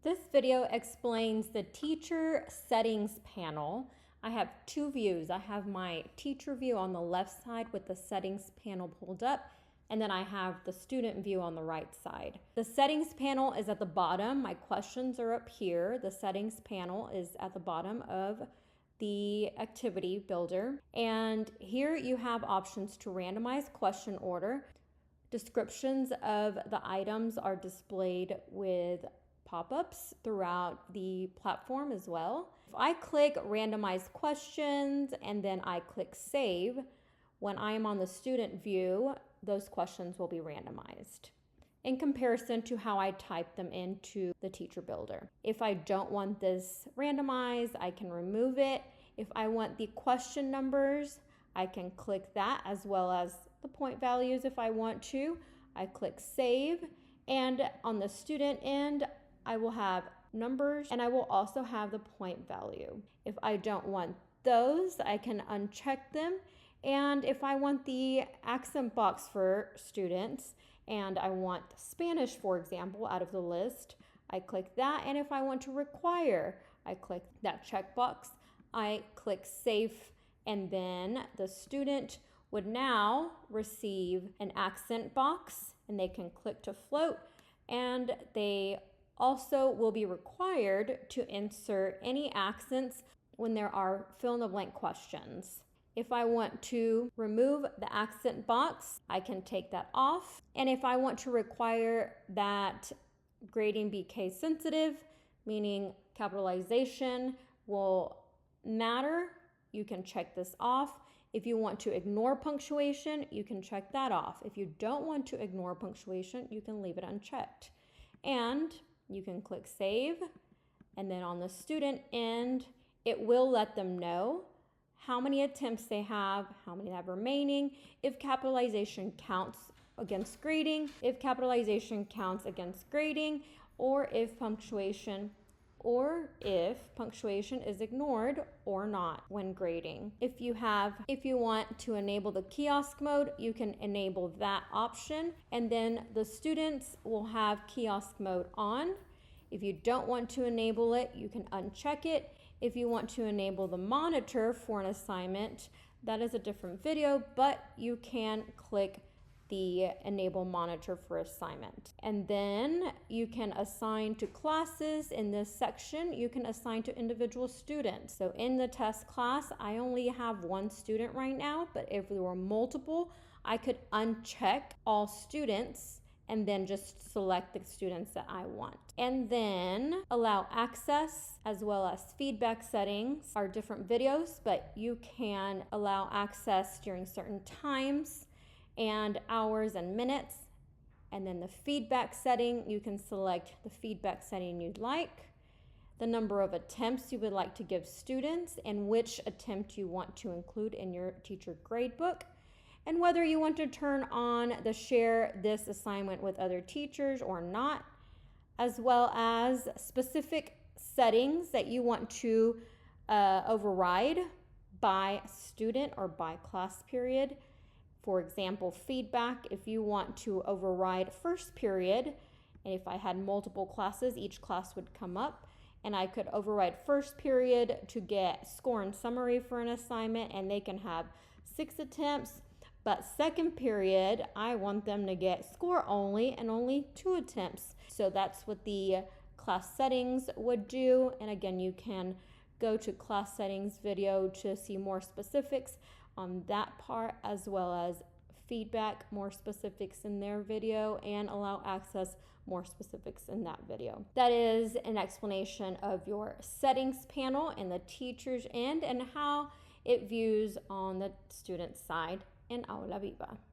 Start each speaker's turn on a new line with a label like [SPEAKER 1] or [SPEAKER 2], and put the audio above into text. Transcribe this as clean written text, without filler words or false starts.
[SPEAKER 1] This video explains the teacher settings panel. I have two views. I have my teacher view on the left side with the settings panel pulled up, and then I have the student view on the right side. The settings panel is at the bottom. My questions are up here. The settings panel is at the bottom of the activity builder. And here you have options to randomize question order. Descriptions of the items are displayed with pop-ups throughout the platform as well. If I click randomize questions and then I click save, when I am on the student view, those questions will be randomized in comparison to how I type them into the teacher builder. If I don't want this randomized, I can remove it. If I want the question numbers, I can click that, as well as the point values if I want to. I click save, and on the student end, I will have numbers and I will also have the point value. If I don't want those, I can uncheck them. And if I want the accent box for students and I want Spanish, for example, out of the list, I click that. And if I want to require, I click that checkbox. I click save, and then the student would now receive an accent box, and they can click to float, and they also will be required to insert any accents when there are fill-in-the-blank questions. If I want to remove the accent box, I can take that off. And if I want to require that grading be case sensitive, meaning capitalization will matter, you can check this off. If you want to ignore punctuation, you can check that off. If you don't want to ignore punctuation, you can leave it unchecked. And you can click save, and then on the student end, it will let them know how many attempts they have, how many they have remaining, if capitalization counts against grading, or if punctuation is ignored or not when grading. If you want to enable the kiosk mode, you can enable that option, and then the students will have kiosk mode on. If you don't want to enable it, you can uncheck it. If you want to enable the monitor for an assignment, that is a different video, but you can click the enable monitor for assignment. And then you can assign to classes. In this section, you can assign to individual students. So in the test class, I only have one student right now, but if there were multiple, I could uncheck all students and then just select the students that I want. And then allow access as well as feedback settings are different videos, but you can allow access during certain times and hours and minutes. And then the feedback setting, you can select the feedback setting you'd like, the number of attempts you would like to give students, and which attempt you want to include in your teacher gradebook, and whether you want to turn on the share this assignment with other teachers or not, as well as specific settings that you want to override by student or by class period. For example, feedback, if you want to override first period, and if I had multiple classes, each class would come up, and I could override first period to get score and summary for an assignment, and they can have 6 attempts. But second period, I want them to get score only and only 2 attempts. So that's what the class settings would do. And again, you can go to class settings video to see more specifics on that part, as well as feedback, more specifics in their video, and allow access, more specifics in that video. That is an explanation of your settings panel in the teacher's end and how it views on the student side in AulaViva.